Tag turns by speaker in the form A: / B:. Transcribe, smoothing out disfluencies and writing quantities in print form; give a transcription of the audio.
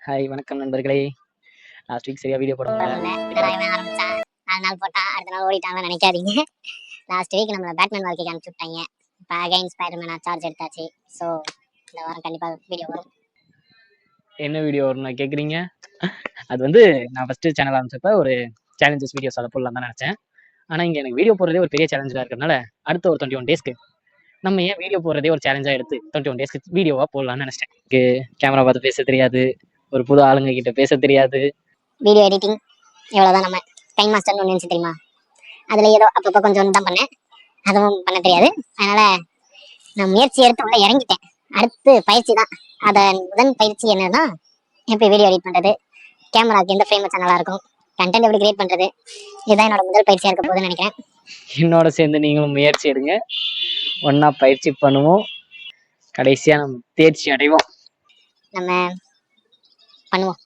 A: Hi வணக்கம் நண்பர்களே. Last week சரியா வீடியோ போட முடியல.
B: ஆரம்பிச்சான் 4 நாள் போட்டா அடுத்த நாள் ஓடிட்டாங்கன்னு நினைக்காதீங்க. லாஸ்ட் வீக் நம்மள பேட்மேன் வாழ்க்கைக்கு அனுப்பிச்சு விட்டாங்க. இப்போ அகைன் ஸ்பைடர்மேனா சார்ஜ் எடுத்தாச்சு. ஸோ இந்த வாரம் கண்டிப்பா வீடியோ வரும்.
A: என்ன வீடியோ வரும்னு கேக்குறீங்க? அது வந்து நான் ஃபர்ஸ்ட் சேனல் ஆரம்பிச்சப்ப ஒரு சேலஞ்சஸ் வீடியோஸ் அதை போடலாம் தான் நினைச்சேன். ஆனா இங்க எனக்கு வீடியோ போடுறதே ஒரு பெரிய சேலஞ்சா இருக்கிறதுனால அடுத்த ஒரு 21 டேஸ்க்கு நம்ம ஏன் வீடியோ போடுறதே ஒரு சேலஞ்சா எடுத்து 21 டேஸ்க்கு வீடியோவா போடலாம்னு நினைச்சேன். கேமரா பார்த்து பேச தெரியாது, ஒரு புது ஆளுங்க கிட்ட பேச தெரியாது.
B: வீடியோ எடிட்டிங் எவ்வளவுதான் நம்ம டைம் மாஸ்டர்னு ஒன்று தெரியுமா, அதுல ஏதோ அப்பப்போ கொஞ்சம் தான் பண்ணேன், அதுவும் பண்ண தெரியாது. அதனால நான் முயற்சி எடுத்து உள்ள இறங்கிட்டேன். அடுத்து பயிற்சி தான். அதன் முதல் பயிற்சி என்னன்னா, எப்படி வீடியோ எடிட் பண்றது, கேமராக்கு எந்த ஃப்ரேம் வச்சா நல்லா இருக்கும், கண்டென்ட் எப்படி கிரியேட் பண்றது, இதுதான் என்னோட முதல் பயிற்சியா இருக்க போகுதுன்னு நினைக்கிறேன்.
A: என்னோட சேர்ந்து நீங்களும் முயற்சி எடுங்க, ஒன்னா பயிற்சி பண்ணுவோம், கடைசியா நம்ம தேர்ச்சி அடைவோம்.
B: நம்ம பண்ணுவோம்.